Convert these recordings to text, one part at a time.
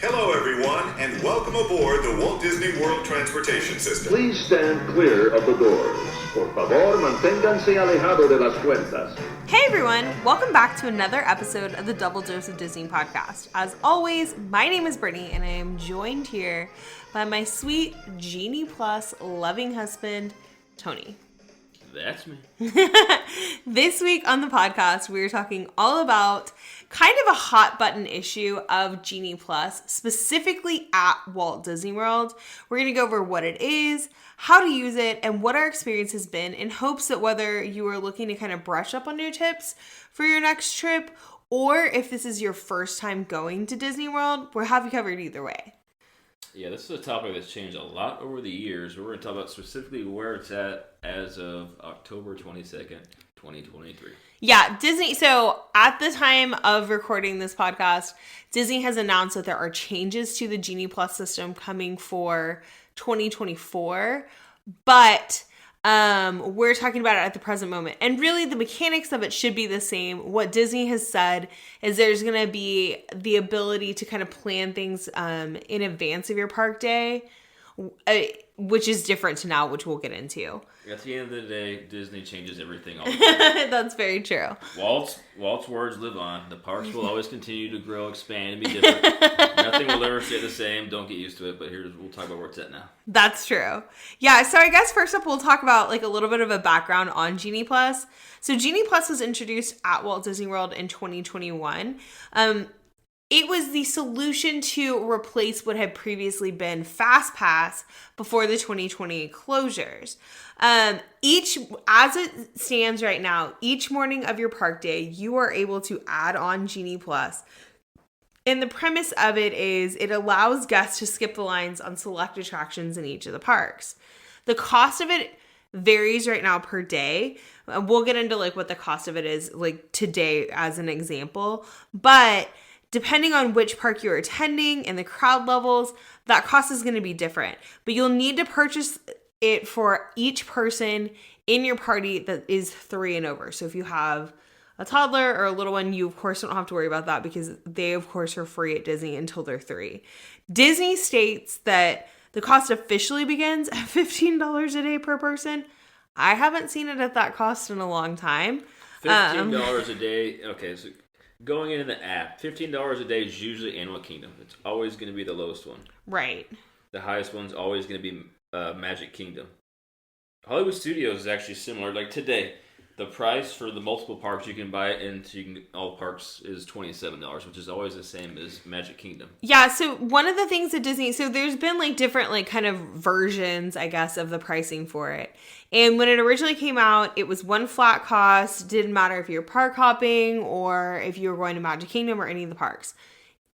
Hello, everyone, and welcome aboard the Walt Disney World Transportation System. Please stand clear of the doors. Por favor, manténganse alejado de las puertas. Hey everyone, welcome back to another episode of the Double Dose of Disney podcast. As always, my name is Brittany and I am joined here by my sweet Genie Plus loving husband, Tony. That's me. This week on the podcast, we're talking all about kind of a hot button issue of Genie Plus, specifically at Walt Disney World. We're going to go over what it is, how to use it, and what our experience has been in hopes that whether you are looking to kind of brush up on new tips for your next trip, or if this is your first time going to Disney World, we'll have you covered either way. Yeah, this is a topic that's changed a lot over the years. We're going to talk about specifically where it's at as of October 22nd, 2023. Yeah, Disney. So at the time of recording this podcast, Disney has announced that there are changes to the Genie Plus system coming for 2024, but we're talking about it at the present moment. And really the mechanics of it should be the same. What Disney has said is there's going to be the ability to kind of plan things in advance of your park day, which is different to now, which we'll get into. At the end of the day, Disney changes everything all the time. That's very true. Walt's words live on. The parks will always continue to grow, expand, and be different. Nothing will ever stay the same. Don't get used to it, but we'll talk about where it's at now. That's true. Yeah, so I guess first up we'll talk about like a little bit of a background on Genie Plus. So Genie Plus was introduced at Walt Disney World in 2021. It was the solution to replace what had previously been Fast Pass before the 2020 closures. As it stands right now, each morning of your park day, you are able to add on Genie Plus. And the premise of it is it allows guests to skip the lines on select attractions in each of the parks. The cost of it varies right now per day. We'll get into like what the cost of it is like today as an example, but depending on which park you're attending and the crowd levels, that cost is going to be different. But you'll need to purchase it for each person in your party that is 3 and over. So if you have a toddler or a little one, you of course don't have to worry about that because they of course are free at Disney until they're 3. Disney states that the cost officially begins at $15 a day per person. I haven't seen it at that cost in a long time. $15 a day. Okay, so going into the app, $15 a day is usually Animal Kingdom. It's always going to be the lowest one. Right. The highest one's always going to be Magic Kingdom. Hollywood Studios is actually similar. Like today, the price for the multiple parks you can buy it into all parks is $27, which is always the same as Magic Kingdom. Yeah, so one of the things that Disney, so there's been like different like kind of versions, I guess, of the pricing for it. And when it originally came out, it was one flat cost. Didn't matter if you were park hopping or if you were going to Magic Kingdom or any of the parks.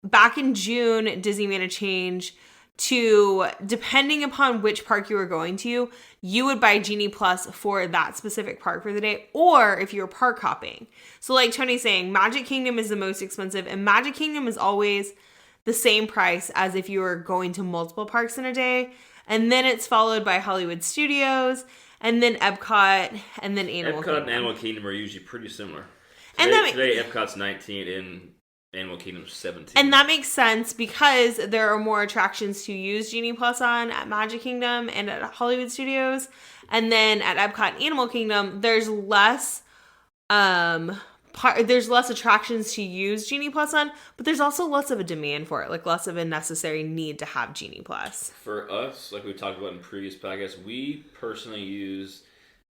Back in June, Disney made a change to, depending upon which park you were going to, you would buy Genie Plus for that specific park for the day, or if you were park hopping. So like Tony's saying, Magic Kingdom is the most expensive, and Magic Kingdom is always the same price as if you were going to multiple parks in a day. And then it's followed by Hollywood Studios, and then Epcot, and then Animal Kingdom. Epcot and Animal Kingdom are usually pretty similar. Today Epcot's 19 and Animal Kingdom's 17. And that makes sense because there are more attractions to use Genie Plus on at Magic Kingdom and at Hollywood Studios. And then at Epcot and Animal Kingdom, there's less attractions to use Genie Plus on, but there's also less of a demand for it, like less of a necessary need to have Genie Plus. For us, like we talked about in previous podcasts, we personally use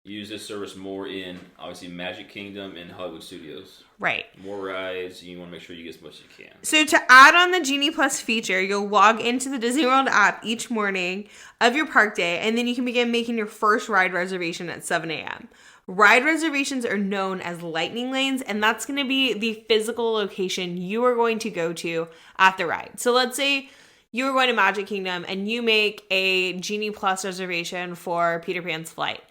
this service more in, obviously, Magic Kingdom and Hollywood Studios. Right. More rides. You want to make sure you get as much as you can. So to add on the Genie Plus feature, you'll log into the Disney World app each morning of your park day, and then you can begin making your first ride reservation at 7 a.m. Ride reservations are known as lightning lanes, and that's going to be the physical location you are going to go to at the ride. So let's say you are going to Magic Kingdom and you make a Genie Plus reservation for Peter Pan's flight.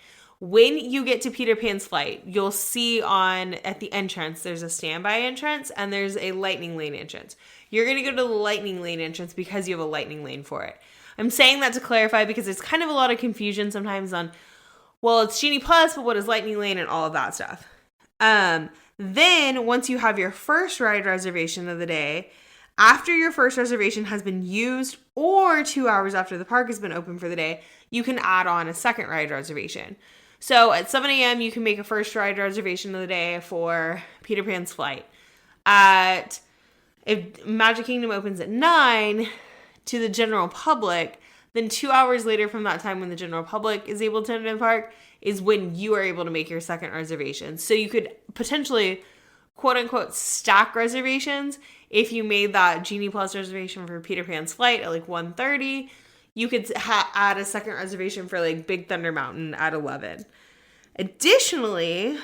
When you get to Peter Pan's flight, you'll see at the entrance, there's a standby entrance and there's a lightning lane entrance. You're going to go to the lightning lane entrance because you have a lightning lane for it. I'm saying that to clarify because there's kind of a lot of confusion sometimes on, well, it's Genie Plus, but what is lightning lane and all of that stuff. Then once you have your first ride reservation of the day, After your first reservation has been used or 2 hours after the park has been open for the day, you can add on a second ride reservation. So at 7 a.m., you can make a first ride reservation of the day for Peter Pan's Flight. If Magic Kingdom opens at 9 to the general public, then 2 hours later from that time when the general public is able to enter the park is when you are able to make your second reservation. So you could potentially, quote unquote, stack reservations. If you made that Genie Plus reservation for Peter Pan's Flight at like 1:30, you could add a second reservation for like Big Thunder Mountain at 11. Additionally,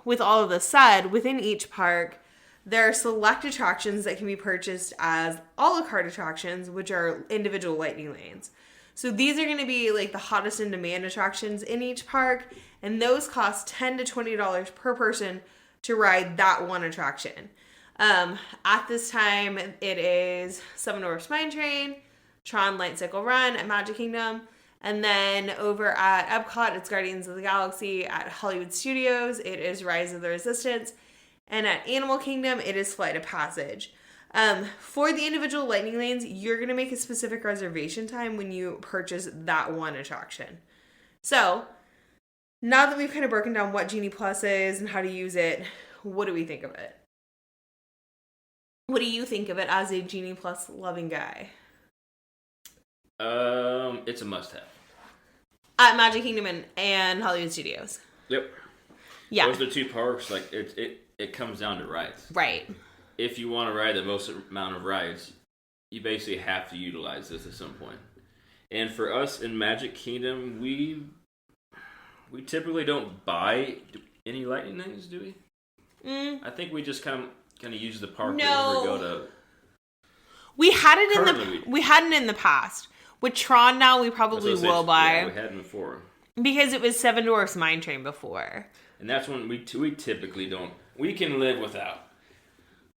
with all of this said, within each park, there are select attractions that can be purchased as a la carte attractions, which are individual lightning lanes. So these are going to be like the hottest in demand attractions in each park, and those cost $10 to $20 per person to ride that one attraction. At this time, it is Seven Dwarfs Mine Train, Tron Light Cycle Run at Magic Kingdom, and then over at Epcot, it's Guardians of the Galaxy. At Hollywood Studios, it is Rise of the Resistance, and at Animal Kingdom, it is Flight of Passage. For the individual lightning lanes, you're going to make a specific reservation time when you purchase that one attraction. So, now that we've kind of broken down what Genie Plus is and how to use it, what do we think of it? What do you think of it as a Genie Plus loving guy? It's a must-have. At Magic Kingdom and Hollywood Studios. Yep. Yeah. Those are the two parks. Like it comes down to rides. Right. If you want to ride the most amount of rides, you basically have to utilize this at some point. And for us in Magic Kingdom, we typically don't buy any lightning lanes, do we? I think we just kind of use the park whenever we go to. We had it in the past. With Tron now, we probably will buy. Yeah, we had them before. Because it was Seven Dwarfs Mine Train before. And that's when we typically don't. We can live without.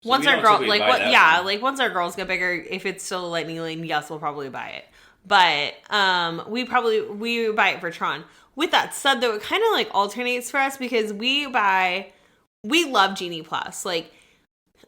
So once our girls get bigger, if it's still a lightning lane, yes, we'll probably buy it. But we buy it for Tron. With that said, though, it kind of like alternates for us because we love Genie Plus. Like,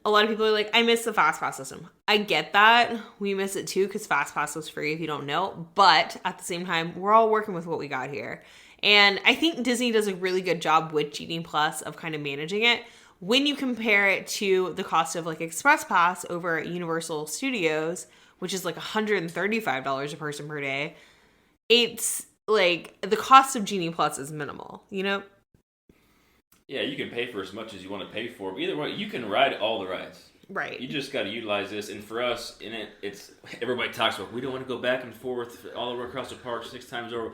a lot of people are like, I miss the Fast Pass system. I get that. We miss it too because Fast Pass was free if you don't know. But at the same time, we're all working with what we got here. And I think Disney does a really good job with Genie Plus of kind of managing it. When you compare it to the cost of like Express Pass over at Universal Studios, which is like $135 a person per day, it's like the cost of Genie Plus is minimal, you know? Yeah, you can pay for as much as you want to pay for, but either way, you can ride all the rides. Right. You just got to utilize this, and for us, it's everybody talks about we don't want to go back and forth all over across the park 6 times over.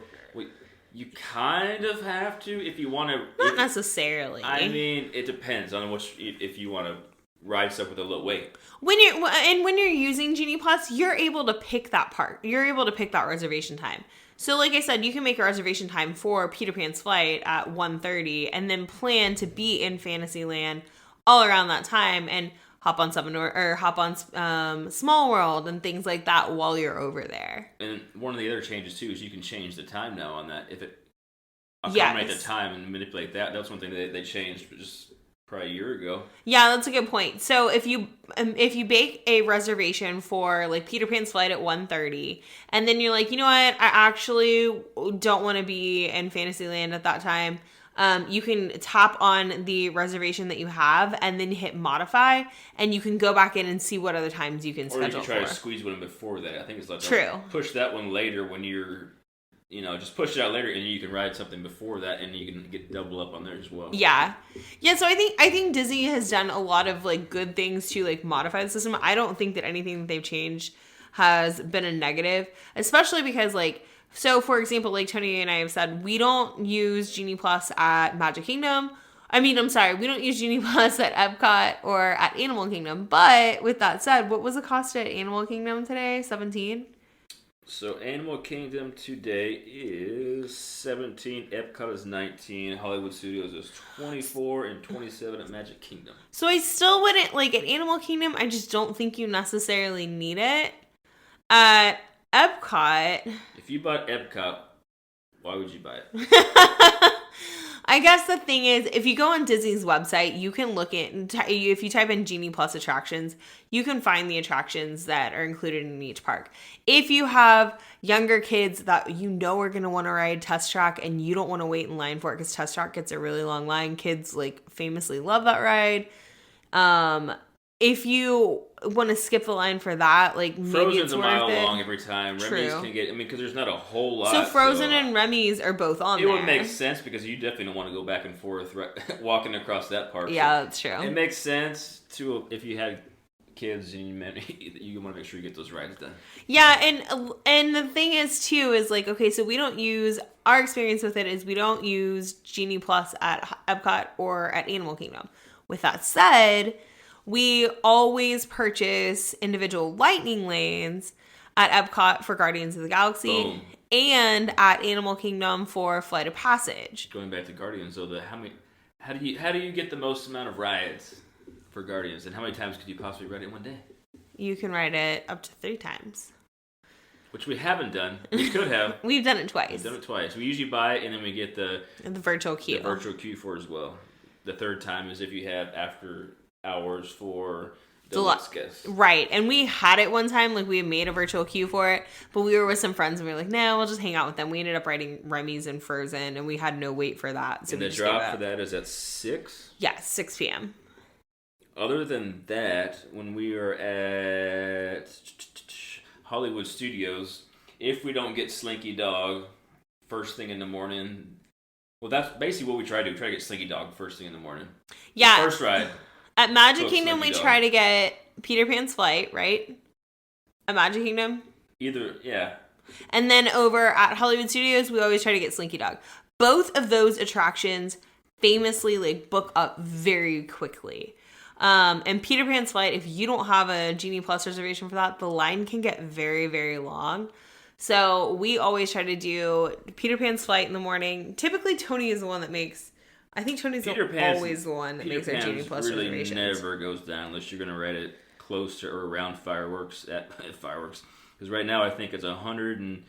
You kind of have to if you want to. Not necessarily. I mean, it depends on if you want to ride stuff with a low weight. When you're using Genie Plus, you're able to pick that part. You're able to pick that reservation time. So like I said, you can make a reservation time for Peter Pan's Flight at 1:30 and then plan to be in Fantasyland all around that time and hop on Small World and things like that while you're over there. And one of the other changes too is you can change the time now on that if it accommodate the time and manipulate that. That's one thing that they changed just probably a year ago. Yeah, that's a good point. So if you bake a reservation for like Peter Pan's Flight at 1:30 and then you're like, you know what, I actually don't want to be in Fantasyland at that time, you can tap on the reservation that you have and then hit modify and you can go back in and see what other times you can schedule for. Or you can try to squeeze one before that. I think it's like true. Push that one later when you're, just push it out later and you can ride something before that and you can get double up on there as well. Yeah. So I think Disney has done a lot of like good things to like modify the system. I don't think that anything that they've changed has been a negative, especially because like, so for example, like Tony and I have said, we don't use Genie Plus at Magic Kingdom. We don't use Genie Plus at Epcot or at Animal Kingdom. But with that said, what was the cost at Animal Kingdom today? $17? So Animal Kingdom today is $17, Epcot is $19, Hollywood Studios is $24, and $27 at Magic Kingdom. So I still wouldn't, like at Animal Kingdom, I just don't think you necessarily need it. At Epcot... If you bought Epcot, why would you buy it? I guess the thing is, if you go on Disney's website, you can look at, if you type in Genie Plus attractions, you can find the attractions that are included in each park. If you have younger kids that you know are going to want to ride Test Track and you don't want to wait in line for it because Test Track gets a really long line, kids like famously love that ride. If you want to skip the line for that, like maybe Frozen's it's a worth mile it. long every time. True. Remy's can get, because there's not a whole lot. So Frozen and Remy's are both on it there. would make sense because you definitely don't want to go back and forth walking across that park. Yeah, that's true. It makes sense to if you had kids and you want to make sure you get those rides done. Yeah, and the thing is too is like, okay, so we don't use, our experience with it is we don't use Genie Plus at Epcot or at Animal Kingdom. With that said, we always purchase individual lightning lanes at Epcot for Guardians of the Galaxy. Boom. And at Animal Kingdom for Flight of Passage. Going back to Guardians, though, how do you get the most amount of rides for Guardians, and how many times could you possibly ride it in one day? You can ride it up to 3 times. Which we haven't done. We could have. We've done it twice. We've done it twice. We usually buy it, and then we get the virtual queue. The virtual queue for it as well. The third time is if you have after hours for deluxe guests. Right. And we had it one time, like we had made a virtual queue for it, but we were with some friends and we were like, nah, we'll just hang out with them. We ended up riding Remy's and Frozen, and we had no wait for that. So and the drop for that is at 6? Yeah, 6 p.m. Other than that, when we are at Hollywood Studios, if we don't get Slinky Dog first thing in the morning, well, that's basically what we try to do. We try to get Slinky Dog first thing in the morning. Yeah. First ride. At Magic Kingdom, we try to get Peter Pan's Flight, right? At Magic Kingdom? Either, yeah. And then over at Hollywood Studios, we always try to get Slinky Dog. Both of those attractions famously like book up very quickly. And Peter Pan's Flight, if you don't have a Genie Plus reservation for that, the line can get very, very long. So we always try to do Peter Pan's Flight in the morning. Typically, Tony is the one that makes... I think Tony's always the one that makes our Genie Plus really reservations. Never goes down unless you're going to ride it close to or around fireworks at fireworks. Because right now I think it's 100 and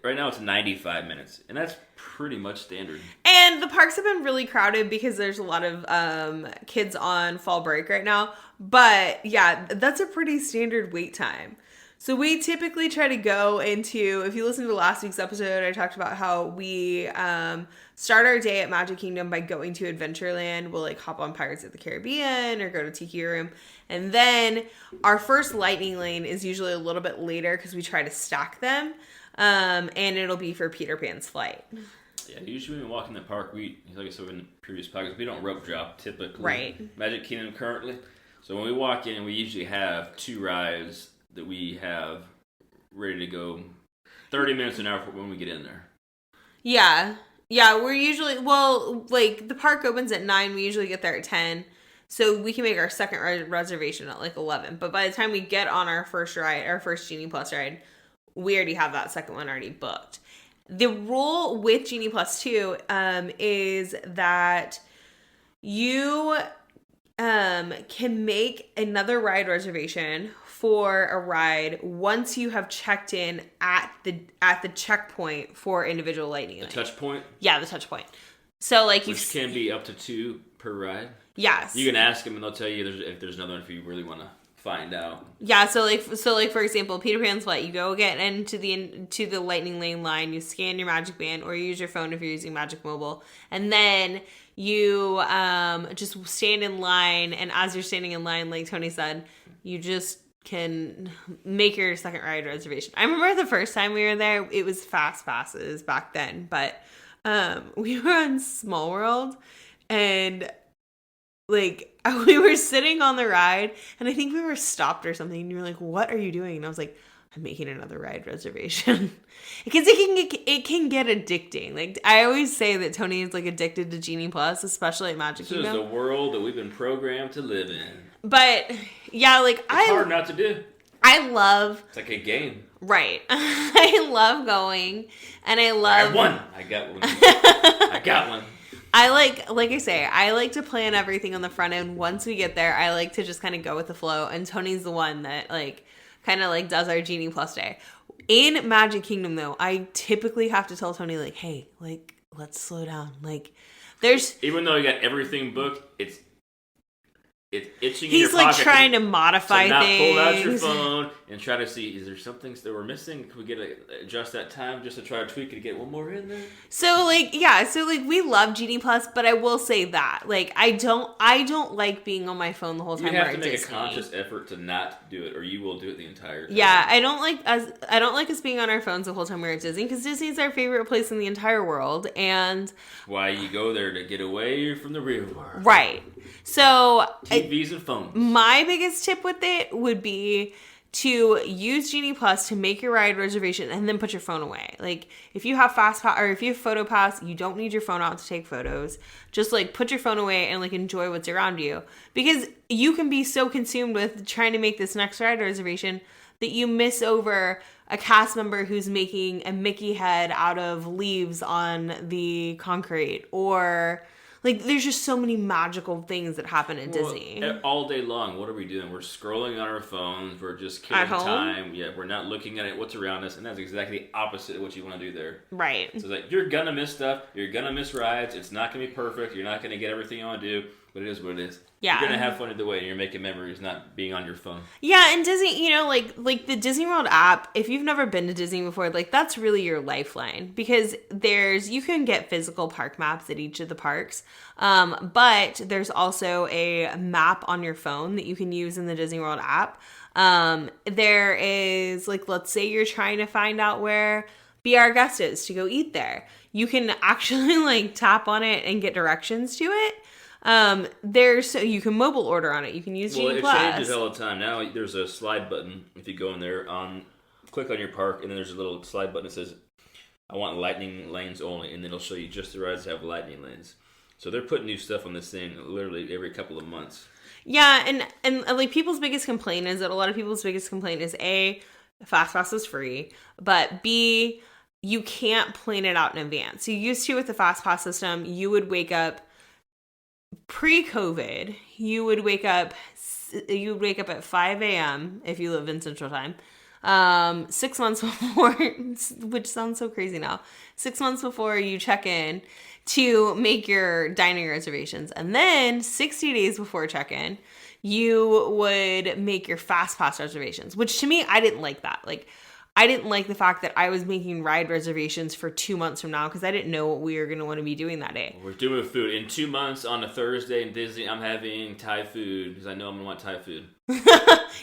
right now it's 95 minutes, and that's pretty much standard. And the parks have been really crowded because there's a lot of kids on fall break right now. But yeah, that's a pretty standard wait time. So we typically try to go into, if you listen to last week's episode, I talked about how we start our day at Magic Kingdom by going to Adventureland. We'll like hop on Pirates of the Caribbean or go to Tiki Room. And then our first lightning lane is usually a little bit later because we try to stack them. And it'll be for Peter Pan's Flight. Yeah, usually when we walk in the park, like I said in previous podcasts, we don't rope drop typically. Right. Magic Kingdom currently. So when we walk in, we usually have 2 rides that we have ready to go 30 minutes an hour when we get in there. Yeah. Yeah, we're usually, well, like the park opens at 9. We usually get there at 10. So we can make our second reservation at like 11. But by the time we get on our first ride, our first Genie Plus ride, we already have that second one already booked. The rule with Genie Plus 2 is that you can make another ride reservation for a ride once you have checked in at the checkpoint for individual lightning lane. The touch point? Yeah, the touch point. So like which can be up to 2 per ride. Yes. You can ask them and they'll tell you if there's another one if you really want to find out. Yeah, so like for example, Peter Pan's Flight, you go get into the lightning lane line, you scan your Magic Band or you use your phone if you're using Magic Mobile, and then you just stand in line, and as you're standing in line, like Tony said, you just can make your second ride reservation. I remember the first time we were there, it was fast passes back then, but we were on Small World, and like we were sitting on the ride, and I think we were stopped or something, and you were like, what are you doing? And I was like, I'm making another ride reservation. Because it can get addicting. Like I always say that Tony is like addicted to Genie Plus, especially at Magic Kingdom. This is the world that we've been programmed to live in. But yeah, like it's hard not to do. I love. It's like a game. Right. I love going, and I love. I won. I got one. I got one. I like I say, I like to plan everything on the front end. Once we get there, I like to just kind of go with the flow. And Tony's the one that like kind of like does our Genie Plus day. In Magic Kingdom, though, I typically have to tell Tony like, hey, like let's slow down. Like, there's... Even though you got everything booked, it's itching in your He's, like, pocket trying to modify not things. pull out your phone and try to see, is there some things that we're missing? Can we adjust that time just to try to tweak it to get one more in there? So, like, yeah, so, like, we love Genie Plus, but I will say that, like, I don't like being on my phone the whole time. You have we're to at make Disney. a conscious effort to not do it, or you will do it the entire time. Yeah, I don't like us being on our phones the whole time we're at Disney, because Disney's our favorite place in the entire world, and... Why you go there to get away from the real world. Right. So... TVs and phones. My biggest tip with it would be to use Genie Plus to make your ride reservation and then put your phone away. Like, if you have FastPass or if you have PhotoPass, you don't need your phone out to take photos. Just, like, put your phone away and, like, enjoy what's around you. Because you can be so consumed with trying to make this next ride reservation that you miss over a cast member who's making a Mickey head out of leaves on the concrete, or... Like, there's just so many magical things that happen at Disney. All day long, what are we doing? We're scrolling on our phones. We're just killing time. Yeah, we're not looking at what's around us. And that's exactly the opposite of what you want to do there. Right. So it's like, you're going to miss stuff. You're going to miss rides. It's not going to be perfect. You're not going to get everything you want to do. But it is what it is. Yeah. You're going to have fun either way. And you're making memories, not being on your phone. Yeah, and Disney, you know, like the Disney World app, if you've never been to Disney before, like, that's really your lifeline. Because you can get physical park maps at each of the parks. But there's also a map on your phone that you can use in the Disney World app. There is, like, let's say you're trying to find out where Be Our Guest is to go eat there. You can actually, like, tap on it and get directions to it. You can mobile order on it. You can use Genie Plus. Well, it changes all the time. Now there's a slide button. If you go in there, click on your park, and then there's a little slide button that says, I want lightning lanes only, and then it'll show you just the rides that have lightning lanes. So they're putting new stuff on this thing literally every couple of months. Yeah, and like, people's biggest complaint is that a lot of people's biggest complaint is A, FastPass is free, but B, you can't plan it out in advance. So you used to with the FastPass system, you would wake up pre-COVID, you would wake up at 5 a.m. if you live in Central Time. 6 months before, which sounds so crazy now, 6 months before you check in to make your dining reservations. And then 60 days before check-in, you would make your FastPass reservations, which to me, I didn't like that. Like, I didn't like the fact that I was making ride reservations for 2 months from now because I didn't know what we were going to want to be doing that day. We're doing food. In 2 months on a Thursday in Disney, I'm having Thai food because I know I'm going to want Thai food.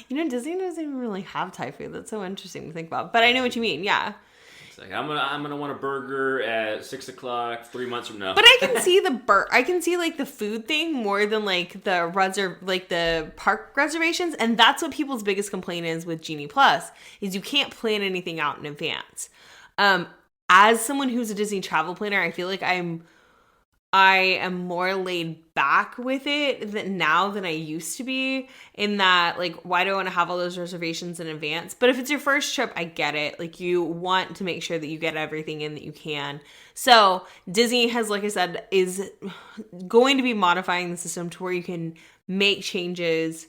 You know, Disney doesn't even really have Thai food. That's so interesting to think about. But I know what you mean, yeah. It's like, I'm gonna want a burger at 6 o'clock 3 months from now. But I can see I can see, like, the food thing more than, like, the park reservations. And that's what people's biggest complaint is with Genie Plus, is you can't plan anything out in advance. As someone who's a Disney travel planner, I feel like I am more laid back with it now than I used to be, in that, like, why do I want to have all those reservations in advance? But if it's your first trip, I get it. Like, you want to make sure that you get everything in that you can. So Disney has, like I said, is going to be modifying the system to where you can make changes,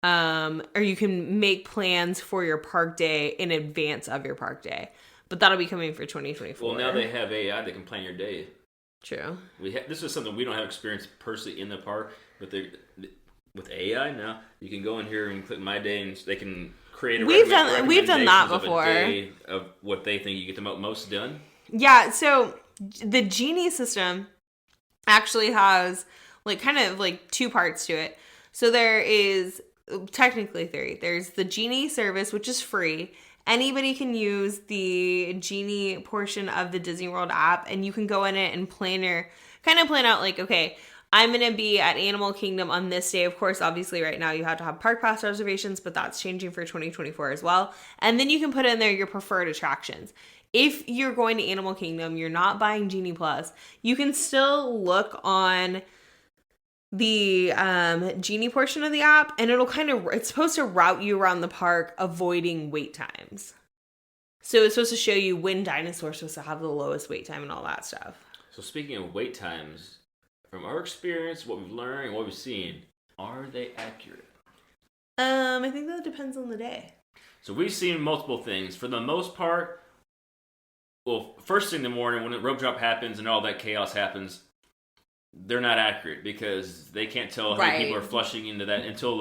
or you can make plans for your park day in advance of your park day. But that'll be coming for 2024. Well, now they have AI that can plan your day. True. This is something we don't have experience personally in the park, but with AI now, you can go in here and click My Day, and they can create a we've done that before. Of a day of what they think you get the most done. Yeah, so the Genie system actually has, like, kind of like two parts to it. So there is technically three. There's the Genie service, which is free. Anybody can use the Genie portion of the Disney World app, and you can go in it and plan out, like, okay, I'm going to be at Animal Kingdom on this day. Of course, obviously right now you have to have park pass reservations, but that's changing for 2024 as well. And then you can put in there your preferred attractions. If you're going to Animal Kingdom, you're not buying Genie Plus, you can still look on the Genie portion of the app, and it's supposed to route you around the park, avoiding wait times. So it's supposed to show you when dinosaurs are supposed to have the lowest wait time and all that stuff. So speaking of wait times, from our experience, what we've learned and what we've seen, are they accurate? I think that depends on the day. So we've seen multiple things. For the most part, well, first thing in the morning when the rope drop happens and all that chaos happens, they're not accurate because they can't tell how many people are flushing into that until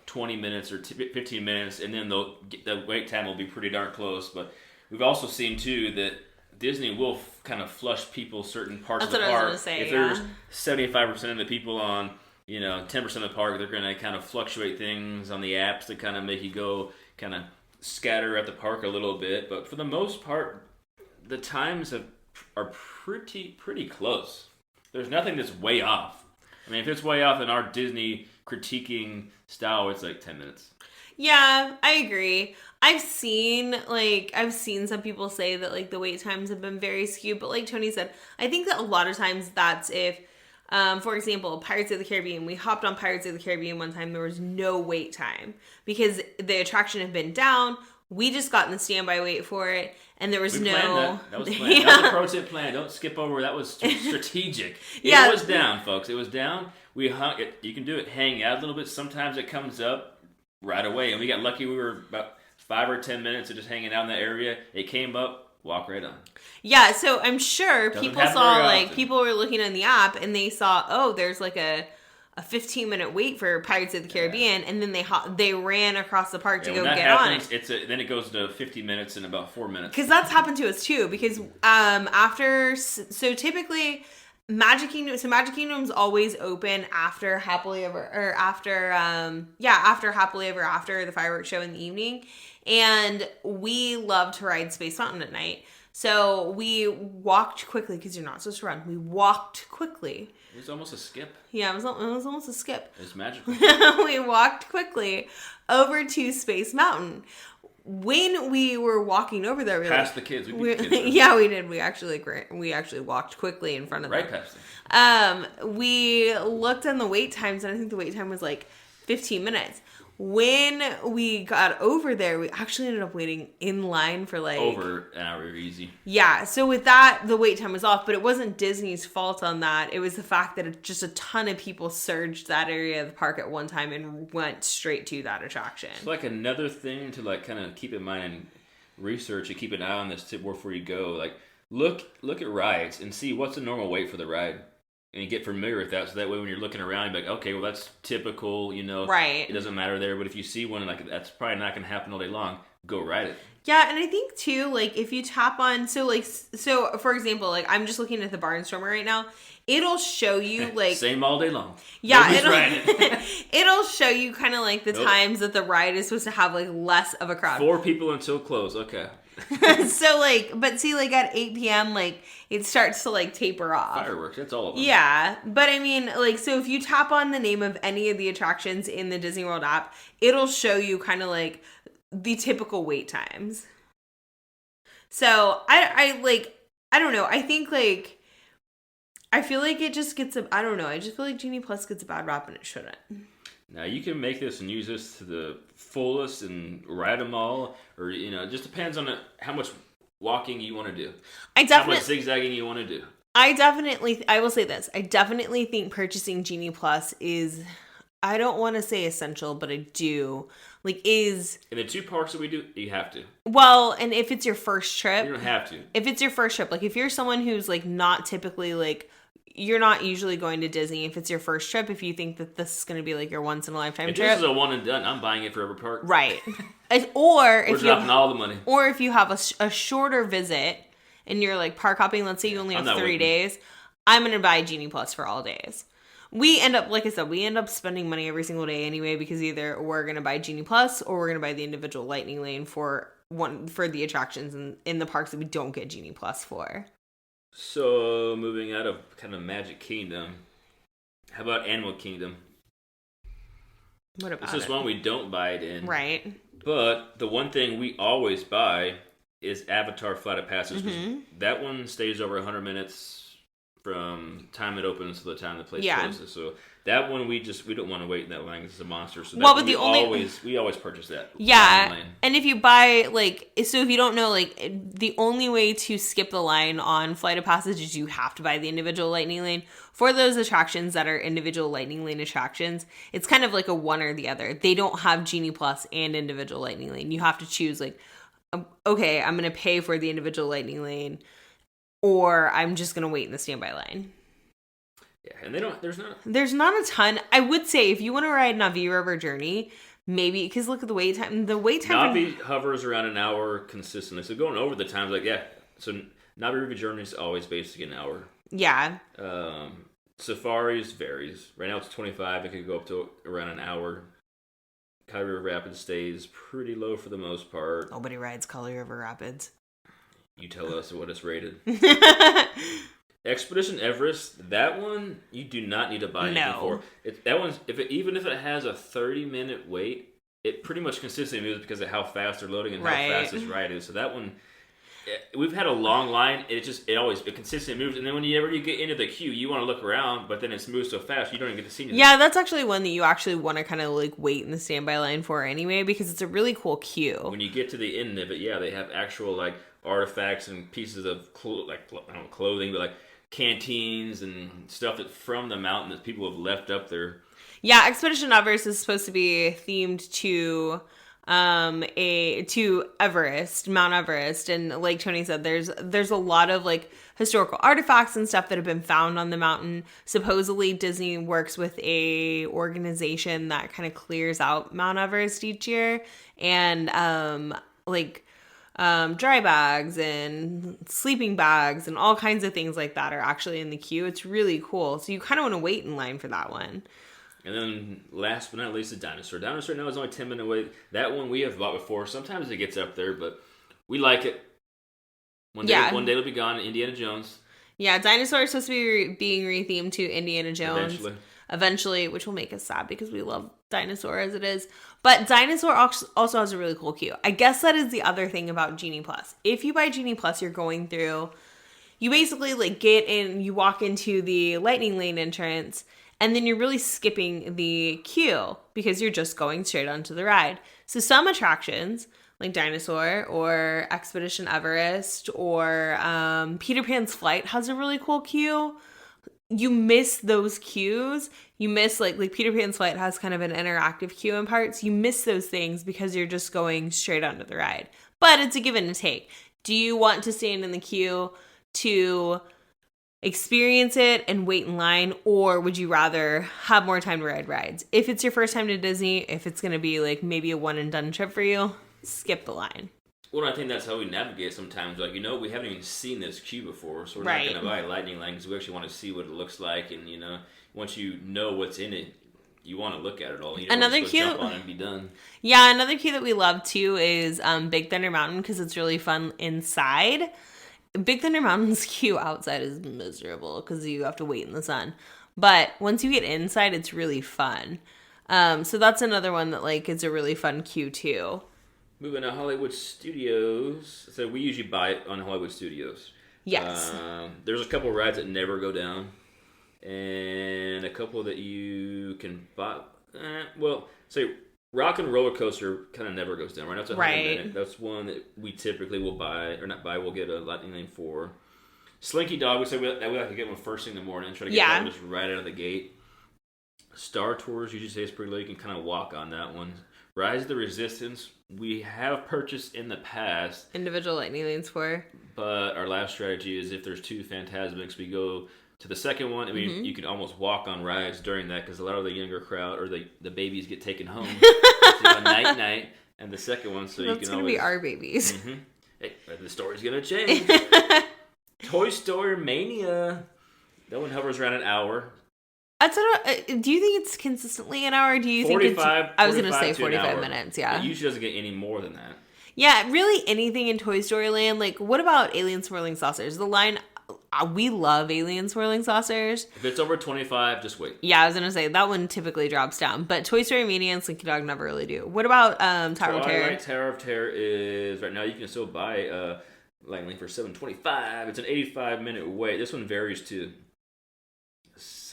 20 minutes or 15 minutes, and then the wait time will be pretty darn close. But we've also seen too that Disney will kind of flush people certain parts of the park. That's what I was going to say. If there's 75% of the people on 10% of the park, they're going to kind of fluctuate things on the apps to kind of make you go kind of scatter at the park a little bit. But for the most part, the times are pretty close. There's nothing that's way off. I mean, if it's way off in our Disney critiquing style, it's like 10 minutes. Yeah, I agree. I've seen some people say that like the wait times have been very skewed, but like Tony said, I think that a lot of times that's if, for example, Pirates of the Caribbean, we hopped on Pirates of the Caribbean one time, there was no wait time because the attraction had been down. We just got in the standby wait for it, and there was no... That was planned. That was a pro tip plan. Don't skip over. That was strategic. It was down, folks. It was down. We hung it. You can do it. Hang out a little bit. Sometimes it comes up right away, and we got lucky. We were about 5 or 10 minutes of just hanging out in that area. It came up. Walk right on. Yeah, so I'm sure people saw, people were looking on the app, and they saw, there's like a 15-minute wait for Pirates of the Caribbean, and then they ran across the park to go get on it. Then it goes to 50 minutes in about 4 minutes. Because that's happened to us too. Because typically Magic Kingdom's always open after Happily Ever After the fireworks show in the evening, and we love to ride Space Mountain at night. So we walked quickly because you're not supposed to run. We walked quickly. It was almost a skip. Yeah, it was almost a skip. It was magical. We walked quickly over to Space Mountain. When we were walking over there, past the kids. We beat the kids. Yeah, we did. We actually walked quickly in front of them. Right past them. We looked on the wait times, and I think the wait time was like 15 minutes. When we got over there, we actually ended up waiting in line for like... over an hour easy. Yeah, so with that, the wait time was off, but it wasn't Disney's fault on that. It was the fact that just a ton of people surged that area of the park at one time and went straight to that attraction. It's like another thing to like kind of keep in mind and research and keep an eye on this tip before you go. Like, look at rides and see what's the normal wait for the ride. And you get familiar with that, so that way when you're looking around, you're like, okay, well, that's typical, Right. It doesn't matter there, but if you see one, like, that's probably not going to happen all day long, go ride it. Yeah, and I think, too, like, if you tap on, so, for example, like, I'm just looking at the Barnstormer right now, it'll show you, like... Same all day long. Yeah, it'll show you kind of, like, the times that the ride is supposed to have, like, less of a crowd. 4 people until close, okay. So, like, but see, like, at 8 p.m., like, it starts to, like, taper off. Fireworks, that's all of them. Yeah, but I mean, like, so if you tap on the name of any of the attractions in the Disney World app, it'll show you kind of, like, the typical wait times. So, I don't know, I think, like, I feel like it just gets I don't know, I just feel like Genie Plus gets a bad rap and it shouldn't. Now, you can make this and use this to the fullest and ride them all, or, it just depends on how much walking you want to do. How much zigzagging you want to do. I will say this, I definitely think purchasing Genie Plus is, I don't want to say essential, but I do, like, is... In the 2 parks that we do, you have to. Well, and if it's your first trip... You don't have to. If it's your first trip, like, if you're someone who's, like, not typically, like... You're not usually going to Disney if it's your first trip. If you think that this is going to be like your once-in-a-lifetime trip. If this is a one and done, I'm buying it for every park. Right. Or if we're dropping all the money. Or if you have a shorter visit and you're like park hopping, let's say you only have 3 days, I'm going to buy Genie Plus for all days. We end up, like I said, spending money every single day anyway because either we're going to buy Genie Plus or we're going to buy the individual Lightning Lane for the attractions in the parks that we don't get Genie Plus for. So, moving out of kind of Magic Kingdom, how about Animal Kingdom? What about This is one we don't buy it in. Right. But the one thing we always buy is Avatar Flight of Passage. Mm-hmm. That one stays over 100 minutes from time it opens to the time the place closes. So that one we don't want to wait in that line because it's a monster. So that we always purchase that. Yeah, and if you buy if you don't know, the only way to skip the line on Flight of Passage is you have to buy the individual Lightning Lane. For those attractions that are individual Lightning Lane attractions, it's kind of like a one or the other. They don't have Genie Plus and individual Lightning Lane. You have to choose okay, I'm going to pay for the individual lightning lane, or I'm just going to wait in the standby line. Yeah, and There's not a ton. I would say if you want to ride Navi River Journey, maybe, because look at the wait time. The wait time Navi hovers around an hour consistently. So going over the times, like, yeah. So Navi River Journey is always basically an hour. Yeah. Safaris varies. Right now it's 25. It could go up to around an hour. Kali River Rapids stays pretty low for the most part. Nobody rides Kali River Rapids. You tell us what it's rated. Expedition Everest, that one you do not need to buy anything for. That one's even if it has a 30-minute wait, it pretty much consistently moves because of how fast they're loading and how fast this ride is. So that one, we've had a long line. It consistently moves, and then whenever you get into the queue, you want to look around, but then it's moved so fast you don't even get to see anything. Yeah, that's actually one that you actually want to kind of like wait in the standby line for anyway, because it's a really cool queue. When you get to the end of it, yeah, they have actual like artifacts and pieces of clothing, but like canteens and stuff that from the mountain that people have left up there. Yeah, Expedition Everest is supposed to be themed to Everest, Mount Everest, and like Tony said, there's a lot of like historical artifacts and stuff that have been found on the mountain. Supposedly Disney works with a organization that kind of clears out Mount Everest each year, and dry bags and sleeping bags and all kinds of things like that are actually in the queue. It's really cool. So you kind of want to wait in line for that one. And then last but not least, the Dinosaur. Dinosaur now is only 10 minutes away. That one we have bought before. Sometimes it gets up there, but we like it. One day it'll be gone. Indiana Jones. Yeah, Dinosaur is supposed to be being rethemed to Indiana Jones. Eventually, which will make us sad because we love Dinosaur as it is. But Dinosaur also has a really cool queue. I guess that is the other thing about Genie Plus. If you buy Genie Plus, you're going through, you basically like get in, you walk into the lightning lane entrance, and then you're really skipping the queue because you're just going straight onto the ride. So some attractions like Dinosaur or Expedition Everest or Peter Pan's Flight has a really cool queue. You miss those queues. You miss like Peter Pan's Flight has kind of an interactive queue in parts. You miss those things because you're just going straight onto the ride. But it's a give and a take. Do you want to stand in the queue to experience it and wait in line, or would you rather have more time to ride rides? If it's your first time to Disney, if it's going to be like maybe a one and done trip for you, skip the line. Well, I think that's how we navigate sometimes. Like, we haven't even seen this queue before, so we're not going to buy a lightning lane because we actually want to see what it looks like. And, once you know what's in it, you want to look at it all. You don't another just queue, jump on it and be done. Yeah, another queue that we love, too, is Big Thunder Mountain because it's really fun inside. Big Thunder Mountain's queue outside is miserable because you have to wait in the sun. But once you get inside, it's really fun. So that's another one that, like, is a really fun queue, too. Moving to Hollywood Studios. So we usually buy it on Hollywood Studios. Yes. There's a couple of rides that never go down. And a couple that you can buy. Say Rock and Roller Coaster kind of never goes down, right? That's 100 minute. That's one that we typically will buy, or not buy, we'll get a lightning lane for. Slinky Dog, we say we like to get one first thing in the morning and try to get that one just right out of the gate. Star Tours, usually say it's pretty low. You can kind of walk on that one. Rise of the Resistance, we have purchased in the past. Individual lightning lanes for. But our last strategy is if there's two Phantasmics, we go to the second one. I mean, you can almost walk on rides during that because a lot of the younger crowd or the babies get taken home. So night, and the second one, so that's you can always... That's going to be our babies. Mm-hmm. Hey, the story's going to change. Toy Story Mania. That one hovers around an hour. Do you think it's consistently an hour? Or do you think it's... I was going to say 45 minutes, yeah. It usually doesn't get any more than that. Yeah, really anything in Toy Story Land. Like, what about Alien Swirling Saucers? The line... we love Alien Swirling Saucers. If it's over 25, just wait. Yeah, I was going to say, that one typically drops down. But Toy Story Mania and Slinky Dog never really do. What about Tower of Terror? Tower of Terror is... Right now, you can still buy lightning lane for $7.25. It's an 85-minute wait. This one varies, too.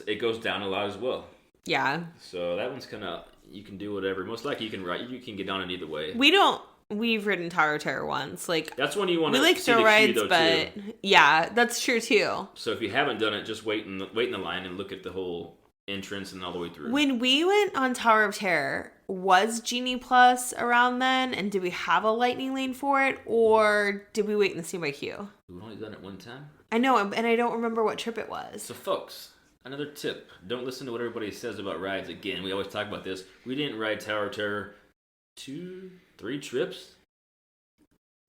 It goes down a lot as well. Yeah. So that one's kind of... You can do whatever. Most likely, you can get down it either way. We've ridden Tower of Terror once. Like, that's when you want to see thrill the rides, queue, though, but too. Yeah, that's true too. So if you haven't done it, just wait in the line and look at the whole entrance and all the way through. When we went on Tower of Terror, was Genie Plus around then? And did we have a lightning lane for it? Or did we wait in the standby queue? We've only done it one time. I know, and I don't remember what trip it was. So, folks, another tip. Don't listen to what everybody says about rides again. We always talk about this. We didn't ride Tower of Terror 2-3 trips.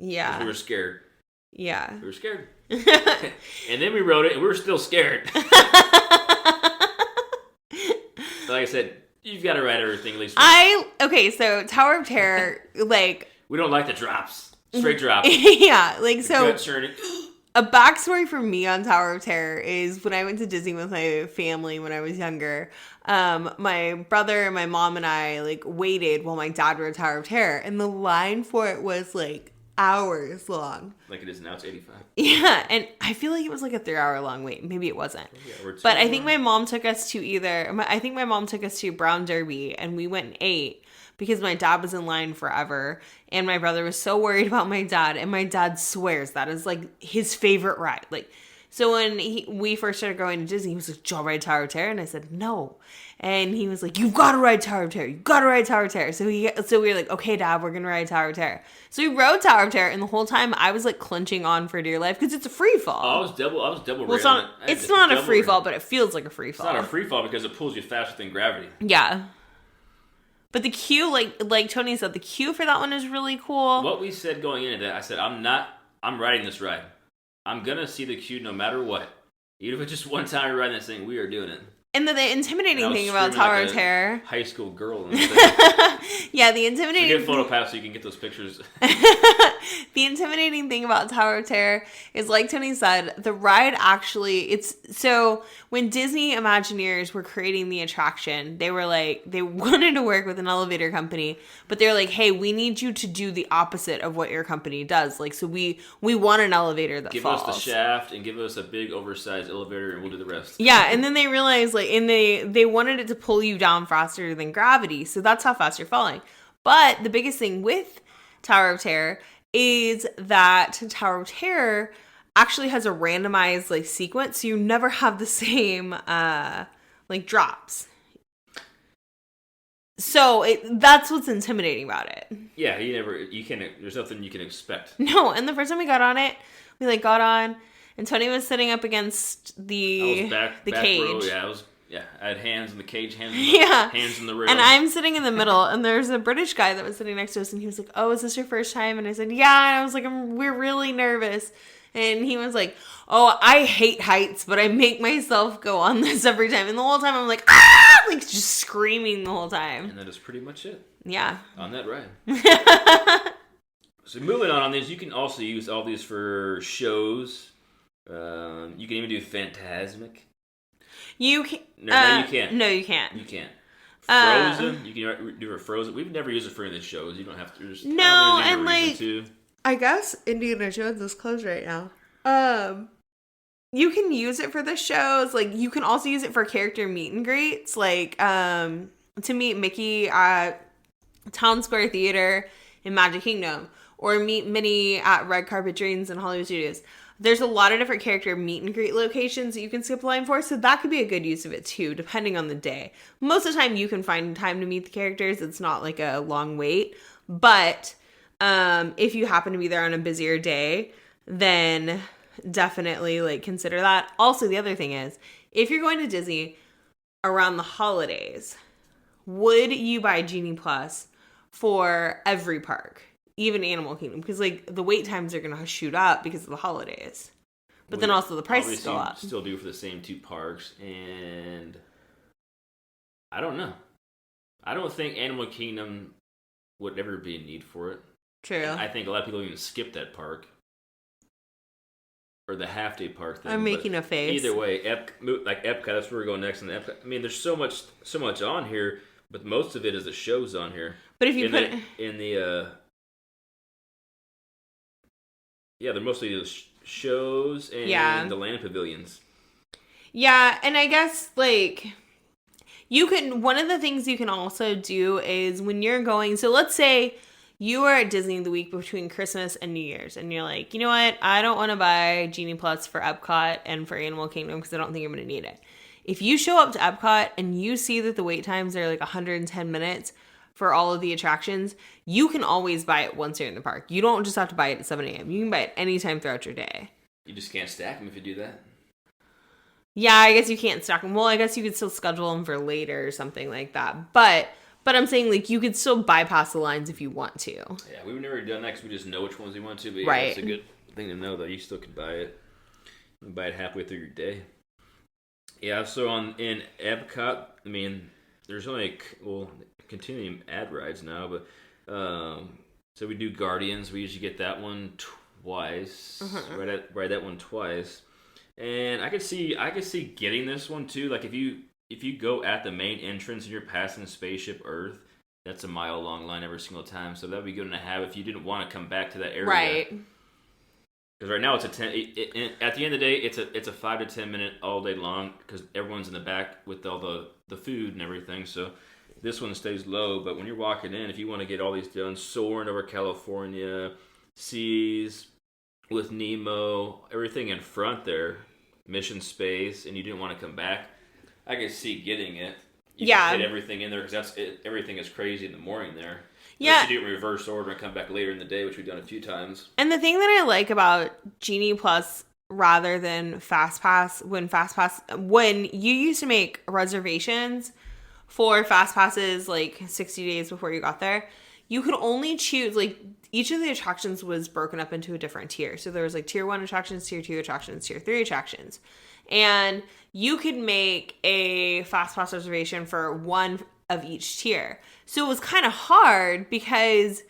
Yeah. Because we were scared. Yeah. We were scared. And then we rode it, and we were still scared. Like I said, you've got to ride everything at least once. Okay, so Tower of Terror, like... We don't like the drops. Straight drops. Yeah, like, so... Gut churning. A backstory for me on Tower of Terror is when I went to Disney with my family when I was younger, my brother, my mom, and I, like, waited while my dad rode Tower of Terror, and the line for it was, like, hours long. Like it is now, it's 85. Yeah, and I feel like it was like a 3-hour long wait. Maybe it wasn't. Yeah, but I think my mom took us to Brown Derby, and we went and ate because my dad was in line forever, and my brother was so worried about my dad, and my dad swears that is like his favorite ride. Like, so when we first started going to Disney, he was like, "Do you ride Tower of Terror?" And I said, "No." And he was like, "You've got to ride Tower of Terror. You've got to ride Tower of Terror." So we were like, "Okay, Dad, we're going to ride Tower of Terror." So we rode Tower of Terror, and the whole time I was like clenching on for dear life because it's a free fall. Oh, I was double well, it's not a free fall, but it feels like a free fall. It's not a free fall because it pulls you faster than gravity. Yeah. But the queue, like Tony said, the queue for that one is really cool. What we said going into that, I said, I'm riding this ride. I'm going to see the queue no matter what. Even if it's just one time we're riding this thing, we are doing it. And the intimidating thing about Tower of Terror... high school girl. Yeah, the intimidating... So get photo pass so you can get those pictures. The intimidating thing about Tower of Terror is, like Tony said, the ride actually... So, when Disney Imagineers were creating the attraction, they were like... They wanted to work with an elevator company, but they're like, hey, we need you to do the opposite of what your company does. Like, so we want an elevator that falls. Give us the shaft and give us a big oversized elevator and we'll do the rest. Yeah, and then they realized, like, and they wanted it to pull you down faster than gravity, so that's how fast you're falling. But the biggest thing with Tower of Terror is that Tower of Terror actually has a randomized like sequence, so you never have the same like drops. So that's what's intimidating about it. Yeah, there's nothing you can expect. No, and the first time we got on it, we like got on, and Tony was sitting up against the back cage. Row, I had hands in the cage, hands in the rail. And I'm sitting in the middle, and there's a British guy that was sitting next to us, and he was like, "Oh, is this your first time?" And I said, "Yeah." And I was like, "We're really nervous." And he was like, "Oh, I hate heights, but I make myself go on this every time." And the whole time I'm like, "Ah!" Like just screaming the whole time. And that is pretty much it. Yeah. On that ride. So moving on this, you can also use all these for shows. You can even do Fantasmic. You can. No, you can't. No, you can't. You can't. Frozen. You can do it Frozen. We've never used it for any of the shows. You don't have to. No, and like, I guess Indiana Jones is closed right now. You can use it for the shows. Like, you can also use it for character meet and greets. Like, to meet Mickey at Town Square Theater in Magic Kingdom, or meet Minnie at Red Carpet Dreams in Hollywood Studios. There's a lot of different character meet and greet locations that you can skip a line for, so that could be a good use of it too, depending on the day. Most of the time, you can find time to meet the characters. It's not like a long wait, but if you happen to be there on a busier day, then definitely like consider that. Also, the other thing is, if you're going to Disney around the holidays, would you buy Genie Plus for every park? Even Animal Kingdom, because like the wait times are gonna shoot up because of the holidays, but then also the prices go up. Still do for the same two parks, and I don't know. I don't think Animal Kingdom would ever be a need for it. True. And I think a lot of people even skip that park or the half day park thing. I'm making a face. Either way, Epcot. That's where we're going next. In the Epcot, I mean, there's so much on here, but most of it is the shows on here. But if you they're mostly the shows and the land pavilions. Yeah, and I guess, like, one of the things you can also do is when you're going, so let's say you are at Disney the week between Christmas and New Year's, and you're like, you know what, I don't want to buy Genie Plus for Epcot and for Animal Kingdom because I don't think I'm going to need it. If you show up to Epcot and you see that the wait times are like 110 minutes for all of the attractions, you can always buy it once you're in the park. You don't just have to buy it at 7 a.m. You can buy it anytime throughout your day. You just can't stack them if you do that. Yeah, I guess you can't stack them. Well, I guess you could still schedule them for later or something like that. But I'm saying, like, you could still bypass the lines if you want to. Yeah, we've never done that because we just know which ones we want to. But yeah, Right. it's a good thing to know that you still could buy it. You can buy it halfway through your day. Yeah, so in Epcot, I mean, there's only, continuing ad rides now, but so we do Guardians. We usually get that one twice. Ride that one twice. And I could see getting this one too. Like if you go at the main entrance and you're passing Spaceship Earth, that's a mile-long line every single time. So that would be good to have if you didn't want to come back to that area. Right. Because right now it's a 10. At the end of the day, it's a 5 to 10 minute all day long because everyone's in the back with all the food and everything. So this one stays low. But when you're walking in, if you want to get all these done, soaring over California, seas with Nemo, everything in front there, Mission Space, and you didn't want to come back, I could see getting it. You can fit everything in there because everything is crazy in the morning there. Yeah. Unless you do it in reverse order and come back later in the day, which we've done a few times. And the thing that I like about Genie Plus rather than FastPass, when you used to make reservations for FastPasses like 60 days before you got there, you could only choose, like, each of the attractions was broken up into a different tier. So there was like tier 1 attractions, tier 2 attractions, tier 3 attractions. And you could make a FastPass reservation for one of each tier. So it was kind of hard because,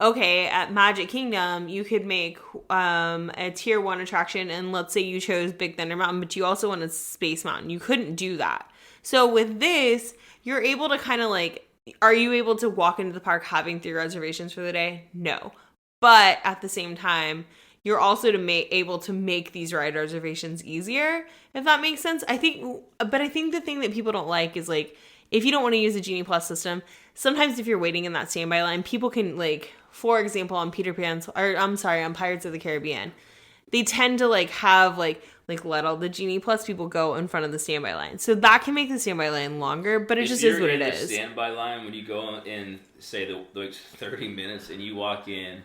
okay, at Magic Kingdom, you could make a tier 1 attraction, and let's say you chose Big Thunder Mountain, but you also wanted Space Mountain. You couldn't do that. So with this, you're able to kind of like, are you able to walk into the park having 3 reservations for the day? No. But at the same time, you're also able to make these ride reservations easier, if that makes sense. I think the thing that people don't like is, like, if you don't want to use the Genie Plus system, sometimes if you're waiting in that standby line, people can, like, for example, on on Pirates of the Caribbean, they tend to, like, have, like let all the Genie Plus people go in front of the standby line. So that can make the standby line longer, but it just is what it is. If you're in the standby line, when you go in, say, the 30 minutes, and you walk in,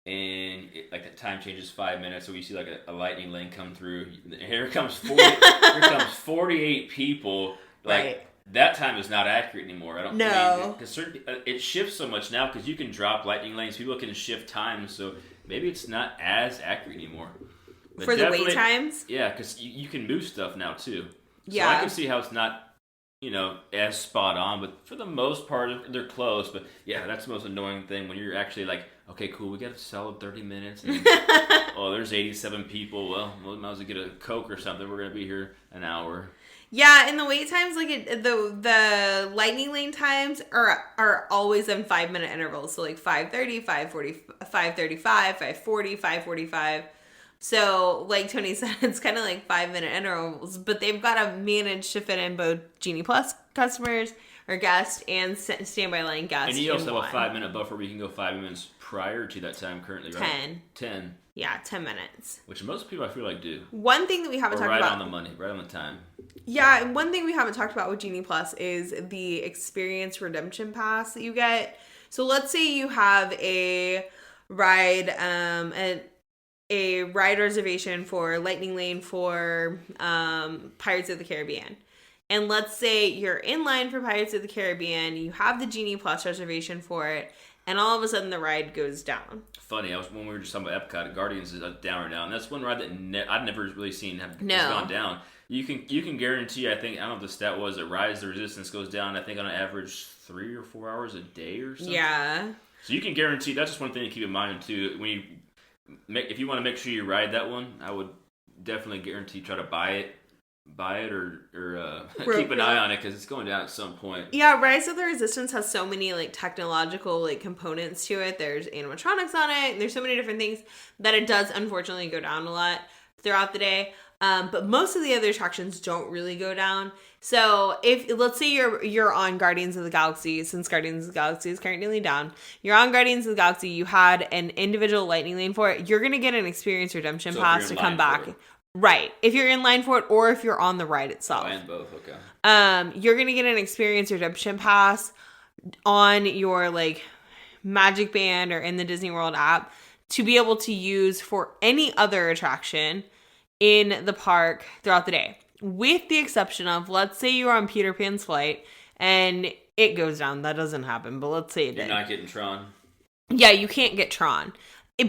and the time changes 5 minutes, so we see, like, a lightning lane come through, and here comes 48 people, like... Right. That time is not accurate anymore. Because it shifts so much now because you can drop lightning lanes. People can shift times, so maybe it's not as accurate anymore. But for the wait times? Yeah, because you can move stuff now, too. Yeah. So I can see how it's not, as spot on, but for the most part, they're close. But yeah, that's the most annoying thing when you're actually like, okay, cool, we got a solid 30 minutes. And, there's 87 people. Well, we might as well get a Coke or something. We're going to be here an hour. Yeah, and the wait times, like the lightning lane times are always in 5-minute intervals. So like 5:30, 5:40, 5:35, 5:40, 5:45. So like Tony said, it's kind of like 5-minute intervals, but they've got to manage to fit in both Genie Plus customers or guests and standby line guests. And you also have a 5-minute buffer where you can go 5 minutes prior to that time currently, right? 10. Yeah, 10 minutes. Which most people, I feel like, do. One thing that we haven't talked about... right on the money, right on the time. Yeah, and one thing we haven't talked about with Genie Plus is the Experience Redemption Pass that you get. So let's say you have a ride, a ride reservation for Lightning Lane for Pirates of the Caribbean. And let's say you're in line for Pirates of the Caribbean, you have the Genie Plus reservation for it, and all of a sudden the ride goes down. Funny, when we were just talking about Epcot, Guardians is down or down. That's one ride that I've never really seen has gone down. You can guarantee, I don't know if the stat was, that Rise the Resistance goes down, I think, on an average 3 or 4 hours a day or something. Yeah. So you can guarantee, that's just one thing to keep in mind, too. If you want to make sure you ride that one, I would definitely guarantee try to buy it or keep an eye on it because it's going down at some point. Yeah, Rise of the Resistance has so many like technological like components to it. There's animatronics on it. And there's so many different things that it does unfortunately go down a lot throughout the day. But most of the other attractions don't really go down. So if let's say you're on Guardians of the Galaxy, since Guardians of the Galaxy is currently down, you're on Guardians of the Galaxy, you had an individual lightning lane for it, you're gonna get an Experience Redemption Pass to come back. Right. If you're in line for it or if you're on the ride itself. Oh, and both, okay. You're going to get an experience redemption pass on your like Magic Band or in the Disney World app to be able to use for any other attraction in the park throughout the day. With the exception of, let's say you're on Peter Pan's flight and it goes down. That doesn't happen, but let's say it did. You're not getting Tron. Yeah, you can't get Tron.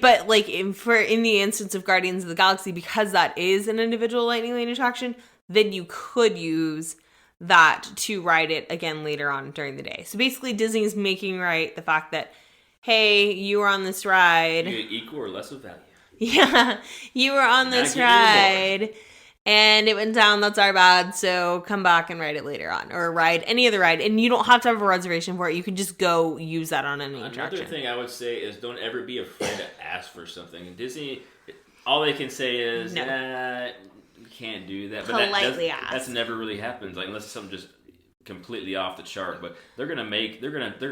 But like in the instance of Guardians of the Galaxy, because that is an individual Lightning Lane attraction, then you could use that to ride it again later on during the day. So basically Disney's making right the fact that, hey, you were on this ride. You get equal or less of value. Yeah, you were on this ride and it went down. That's our bad. So come back and ride it later on, or ride any other ride. And you don't have to have a reservation for it. You can just go use that on any attraction. Another thing I would say is don't ever be afraid to ask for something. In Disney, all they can say is, no. You can't do that. Politely ask. That's never really happens, like unless it's something just completely off the chart. But they're gonna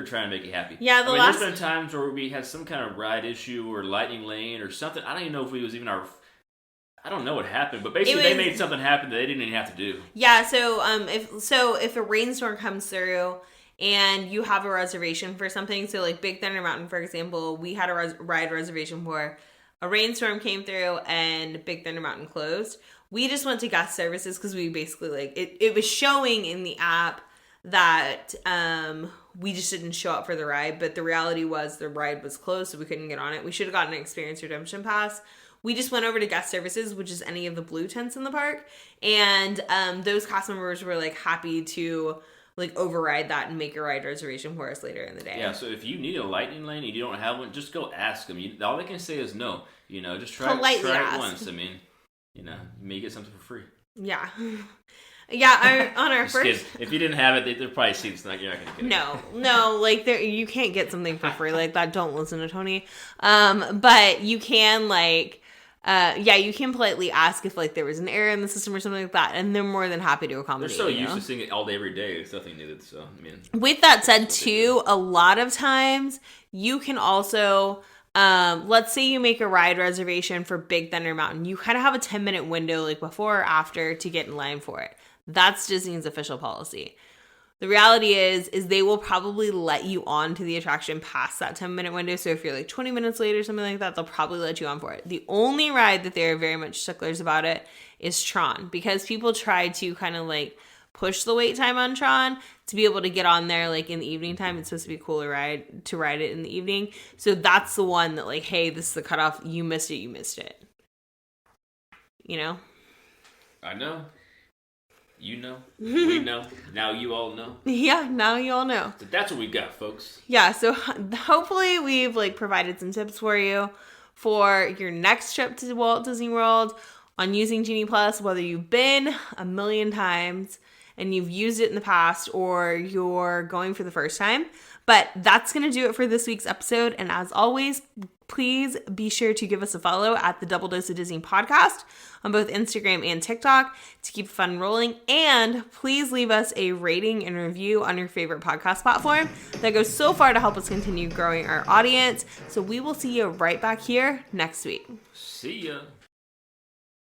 try and make you happy. Yeah, there's been times where we had some kind of ride issue or Lightning Lane or something. I don't even know if it was even I don't know what happened, but basically they made something happen that they didn't even have to do. Yeah, so if a rainstorm comes through and you have a reservation for something, so like Big Thunder Mountain, for example, we had a ride reservation for. A rainstorm came through and Big Thunder Mountain closed. We just went to guest services because we basically like it was showing in the app that we just didn't show up for the ride, but the reality was the ride was closed, so we couldn't get on it. We should have gotten an experience redemption pass. We just went over to guest services, which is any of the blue tents in the park, and those cast members were like happy to like override that and make a ride reservation for us later in the day. Yeah, so if you need a Lightning Lane and you don't have one, just go ask them. All they can say is no. Just try it once. I mean, you may get something for free. Yeah. Yeah, on our first... Kidding. If you didn't have it, they're probably seeing you're not going to get it. No, like you can't get something for free like that. Don't listen to Tony. But you can you can politely ask if like there was an error in the system or something like that, and they're more than happy to accommodate. They're so used to seeing it all day, every day. It's nothing new. So I mean, with that said, too, a lot of times you can also, let's say you make a ride reservation for Big Thunder Mountain, you kind of have a 10-minute window like before or after to get in line for it. That's Disney's official policy. The reality is they will probably let you on to the attraction past that 10-minute window. So if you're like 20 minutes late or something like that, they'll probably let you on for it. The only ride that they're very much sticklers about it is Tron, because people try to kind of like push the wait time on Tron to be able to get on there like in the evening time. It's supposed to be a cooler ride to ride it in the evening. So that's the one that like, hey, this is the cutoff. You missed it. I know. You know, we know, now you all know. Yeah, now you all know. So that's what we got, folks. Yeah, so hopefully we've like provided some tips for you for your next trip to Walt Disney World on using Genie Plus, whether you've been a million times and you've used it in the past or you're going for the first time. But that's going to do it for this week's episode. And as always, please be sure to give us a follow at the Double Dose of Disney podcast on both Instagram and TikTok to keep fun rolling. And please leave us a rating and review on your favorite podcast platform. That goes so far to help us continue growing our audience. So we will see you right back here next week. See ya.